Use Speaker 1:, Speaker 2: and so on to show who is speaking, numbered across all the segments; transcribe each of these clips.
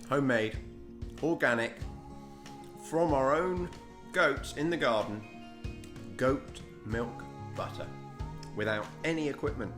Speaker 1: homemade, organic, from our own goats in the garden, goat milk butter, without any equipment.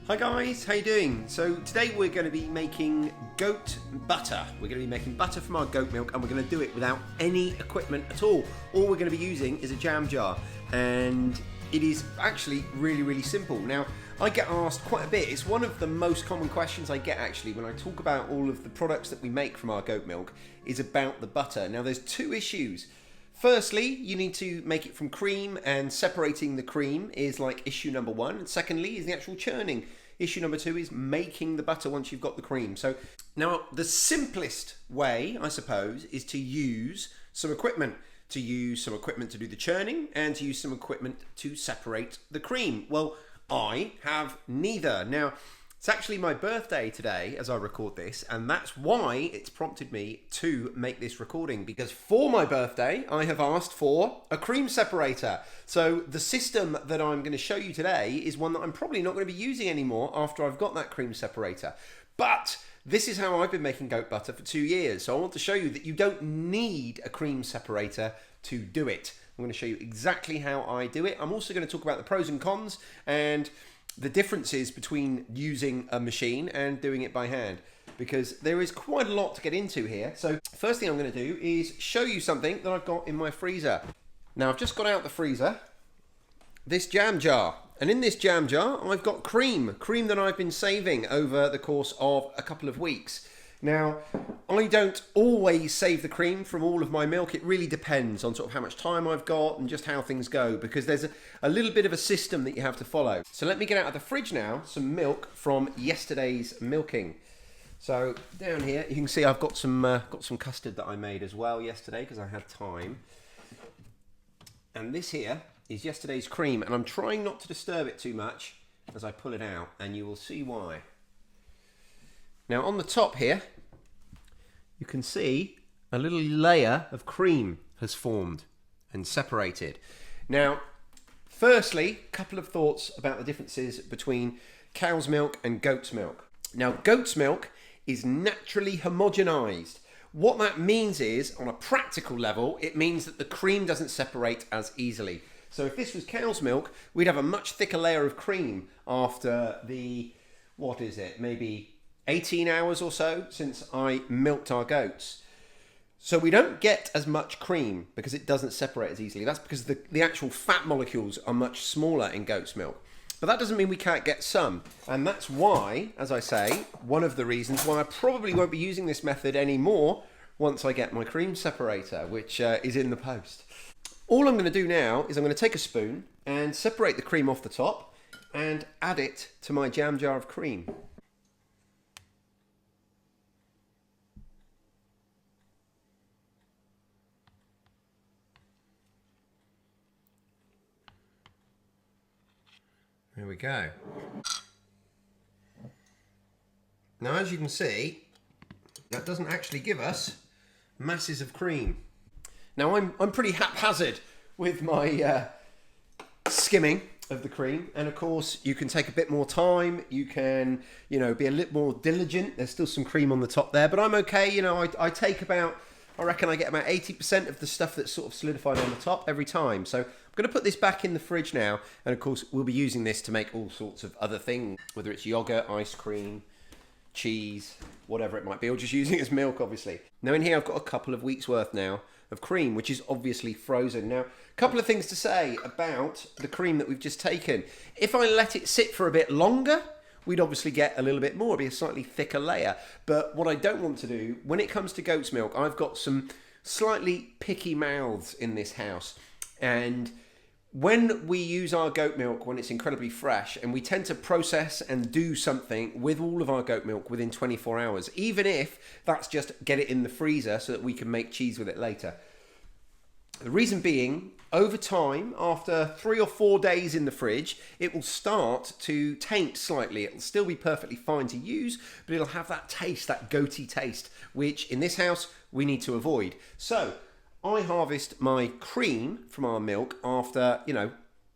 Speaker 1: Hi guys, how you doing? So today we're going to be making goat butter. We're going to be making butter from our goat milk, and we're going to do it without any equipment at all. All we're going to be using is a jam jar, and it is actually really simple. Now, I get asked quite a bit. It's one of the most common questions I get actually when I talk about all of the products that we make from our goat milk is about the butter. Now, there's two issues. Firstly, you need to make it from cream, and separating the cream is like issue number one. And secondly is the actual churning. Issue number two is making the butter once you've got the cream. So now the simplest way, I suppose, is to use some equipment. To use some equipment to do the churning and to use some equipment to separate the cream. Well, I have neither. Now, it's actually my birthday today as I record this, and that's why it's prompted me to make this recording, because for my birthday I have asked for a cream separator. So the system that I'm going to show you today is one that I'm probably not going to be using anymore after I've got that cream separator. But this is how I've been making goat butter for 2 years. So I want to show you that you don't need a cream separator to do it. I'm going to show you exactly how I do it. I'm also going to talk about the pros and cons and the differences between using a machine and doing it by hand, because there is quite a lot to get into here. So first thing I'm going to do is show you something that I've got in my freezer. Now, I've just got out the freezer this jam jar, and in this jam jar I've got cream that I've been saving over the course of a couple of weeks. Now, I don't always save the cream from all of my milk. It really depends on sort of how much time I've got and just how things go, because there's a little bit of a system that you have to follow. So let me get out of the fridge now some milk from yesterday's milking. So down here you can see I've got some custard that I made as well yesterday because I had time. And this here is yesterday's cream, and I'm trying not to disturb it too much as I pull it out, and you will see why. Now, on the top here, you can see a little layer of cream has formed and separated. Now, firstly, a couple of thoughts about the differences between cow's milk and goat's milk. Now, goat's milk is naturally homogenized. What that means is, on a practical level, it means that the cream doesn't separate as easily. So if this was cow's milk, we'd have a much thicker layer of cream after the, what is it, maybe 18 hours or so since I milked our goats. So we don't get as much cream because it doesn't separate as easily. That's because the actual fat molecules are much smaller in goat's milk. But that doesn't mean we can't get some. And that's why, as I say, one of the reasons why I probably won't be using this method anymore once I get my cream separator, which is in the post. All I'm going to do now is I'm going to take a spoon and separate the cream off the top and add it to my jam jar of cream. There we go. Now, as you can see, that doesn't actually give us masses of cream. Now, I'm pretty haphazard with my skimming of the cream, and of course you can take a bit more time. You can, be a little more diligent. There's still some cream on the top there, but I'm okay. I take about, I reckon I get about 80% of the stuff that's sort of solidified on the top every time. So I'm going to put this back in the fridge now, and of course we'll be using this to make all sorts of other things, whether it's yogurt, ice cream, cheese, whatever it might be, or just using it as milk, obviously. Now, in here I've got a couple of weeks worth now of cream, which is obviously frozen. Now, a couple of things to say about the cream that we've just taken. If I let it sit for a bit longer, we'd obviously get a little bit more, it'd be a slightly thicker layer. But what I don't want to do, when it comes to goat's milk, I've got some slightly picky mouths in this house. And when we use our goat milk, when it's incredibly fresh, and we tend to process and do something with all of our goat milk within 24 hours, even if that's just get it in the freezer so that we can make cheese with it later. The reason being, over time, after 3 or 4 days in the fridge, it will start to taint slightly. It'll still be perfectly fine to use, but it'll have that taste, that goaty taste, which in this house we need to avoid. So I harvest my cream from our milk after,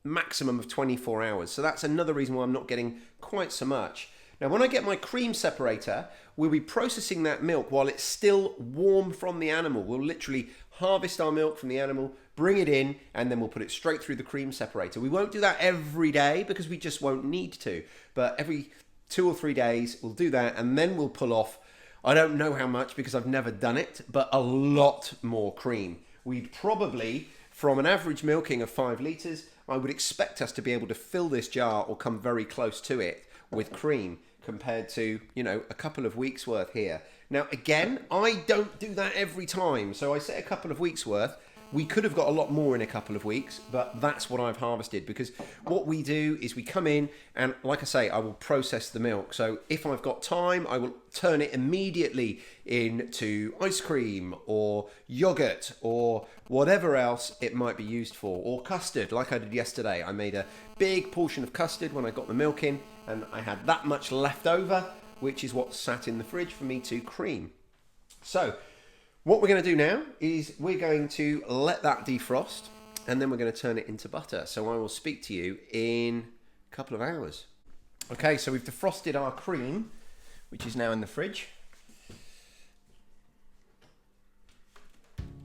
Speaker 1: maximum of 24 hours. So that's another reason why I'm not getting quite so much. Now, when I get my cream separator, we'll be processing that milk while it's still warm from the animal. We'll literally harvest our milk from the animal, bring it in, and then we'll put it straight through the cream separator. We won't do that every day because we just won't need to. But every 2 or 3 days, we'll do that, and then we'll pull off, I don't know how much because I've never done it, but a lot more cream. We'd probably, from an average milking of 5 litres, I would expect us to be able to fill this jar or come very close to it with cream compared to, you know, a couple of weeks worth here. Now, again, I don't do that every time. So I say a couple of weeks worth. We could have got a lot more in a couple of weeks, but that's what I've harvested, because what we do is we come in and, like I say, I will process the milk. So if I've got time, I will turn it immediately into ice cream or yogurt or whatever else it might be used for, or custard, like I did yesterday. I made a big portion of custard when I got the milk in, and I had that much left over, which is what sat in the fridge for me to cream. So what we're going to do now is we're going to let that defrost, and then we're going to turn it into butter. So I will speak to you in a couple of hours. Okay, so we've defrosted our cream, which is now in the fridge.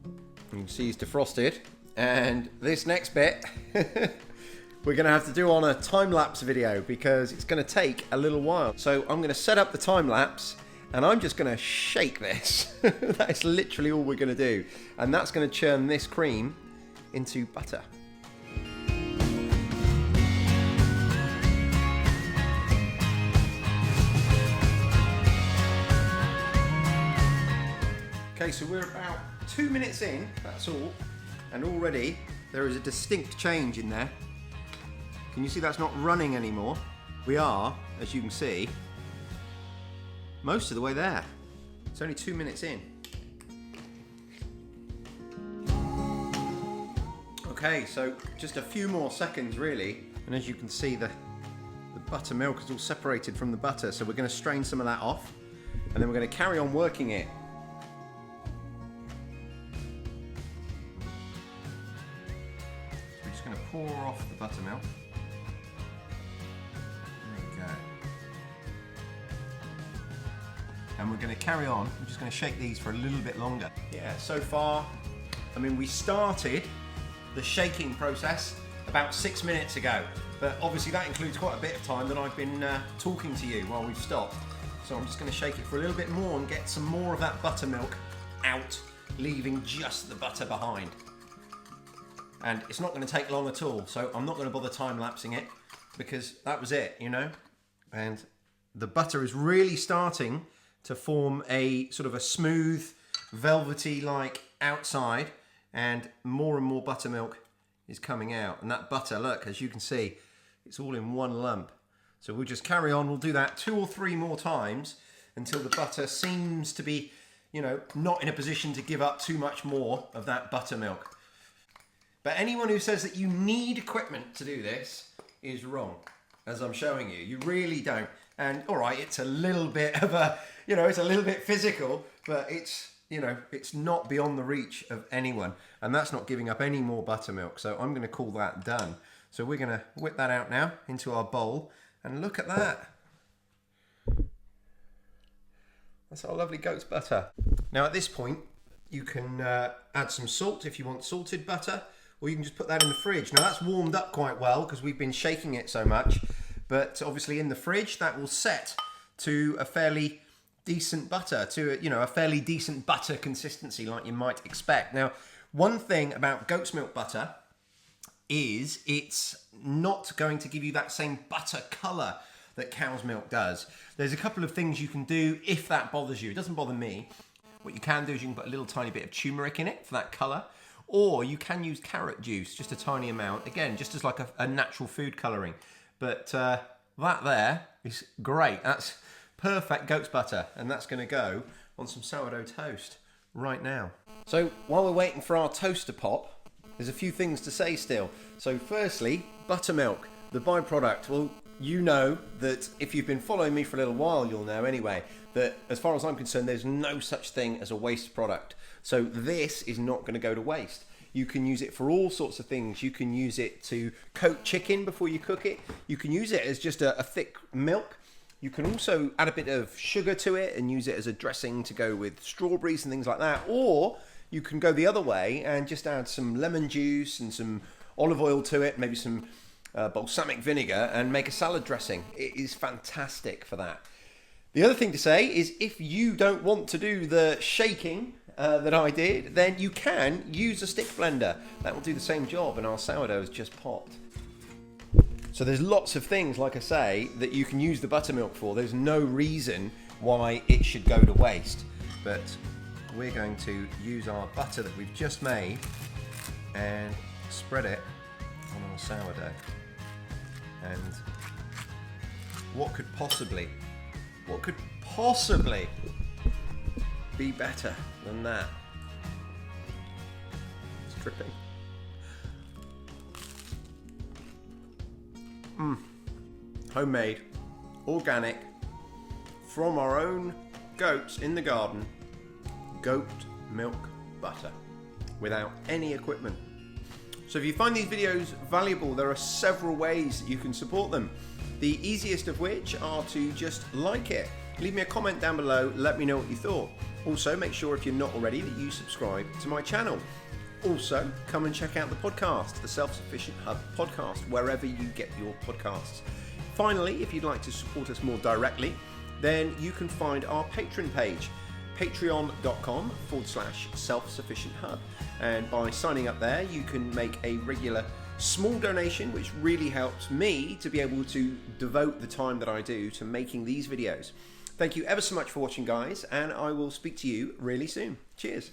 Speaker 1: You can see it's defrosted. And this next bit, we're going to have to do on a time-lapse video because it's going to take a little while. So I'm going to set up the time-lapse, and I'm just going to shake this. That's literally all we're going to do. And that's going to churn this cream into butter. Okay, so we're about 2 minutes in, that's all. And already there is a distinct change in there. Can you see that's not running anymore? We are, as you can see, most of the way there. It's only 2 minutes in. Okay, so just a few more seconds really. And as you can see, the buttermilk is all separated from the butter. So we're going to strain some of that off, and then we're going to carry on working it. So we're just going to pour off the buttermilk. And we're going to carry on. I'm just going to shake these for a little bit longer. Yeah, so far, I mean, we started the shaking process about 6 minutes ago, but obviously that includes quite a bit of time that I've been talking to you while we've stopped. So I'm just going to shake it for a little bit more and get some more of that buttermilk out, leaving just the butter behind. And it's not going to take long at all, so I'm not going to bother time-lapsing it because that was it, you know? And the butter is really starting to form a sort of a smooth, velvety-like outside, and more buttermilk is coming out. And that butter, look, as you can see, it's all in one lump. So we'll just carry on. We'll do that 2 or 3 more times until the butter seems to be, you know, not in a position to give up too much more of that buttermilk. But anyone who says that you need equipment to do this is wrong, as I'm showing you. You really don't. And all right, it's a little bit of a, you know, it's a little bit physical, but it's, you know, it's not beyond the reach of anyone. And that's not giving up any more buttermilk. So I'm going to call that done. So we're going to whip that out now into our bowl, and look at that. That's our lovely goat's butter. Now at this point, you can add some salt if you want salted butter, or you can just put that in the fridge. Now that's warmed up quite well because we've been shaking it so much. But obviously in the fridge, that will set to a fairly decent butter, to, you know, a fairly decent butter consistency like you might expect. Now, one thing about goat's milk butter is it's not going to give you that same butter colour that cow's milk does. There's a couple of things you can do if that bothers you. It doesn't bother me. What you can do is you can put a little tiny bit of turmeric in it for that colour, or you can use carrot juice, just a tiny amount, again, just as like a natural food colouring. But that there is great. That's perfect goat's butter, and that's going to go on some sourdough toast right now. So while we're waiting for our toast to pop, there's a few things to say still. So firstly, buttermilk, the byproduct. Well, you know that if you've been following me for a little while, you'll know anyway, that as far as I'm concerned, there's no such thing as a waste product. So this is not going to go to waste. You can use it for all sorts of things. You can use it to coat chicken before you cook it. You can use it as just a thick milk. You can also add a bit of sugar to it and use it as a dressing to go with strawberries and things like that. Or you can go the other way and just add some lemon juice and some olive oil to it, maybe some balsamic vinegar, and make a salad dressing. It is fantastic for that. The other thing to say is if you don't want to do the shaking that I did, then you can use a stick blender. That will do the same job, and our sourdough has just popped. So there's lots of things, like I say, that you can use the buttermilk for. There's no reason why it should go to waste. But we're going to use our butter that we've just made and spread it on our sourdough. And what could possibly be better than that? It's dripping. Homemade, organic, from our own goats in the garden, goat milk butter, without any equipment. So if you find these videos valuable, there are several ways that you can support them. The easiest of which are to just like it. Leave me a comment down below, let me know what you thought. Also, make sure if you're not already that you subscribe to my channel. Also, come and check out the podcast, the Self-Sufficient Hub podcast, wherever you get your podcasts. Finally, if you'd like to support us more directly, then you can find our Patreon page, patreon.com/self-sufficient-hub. And by signing up there, you can make a regular small donation, which really helps me to be able to devote the time that I do to making these videos. Thank you ever so much for watching, guys, and I will speak to you really soon. Cheers.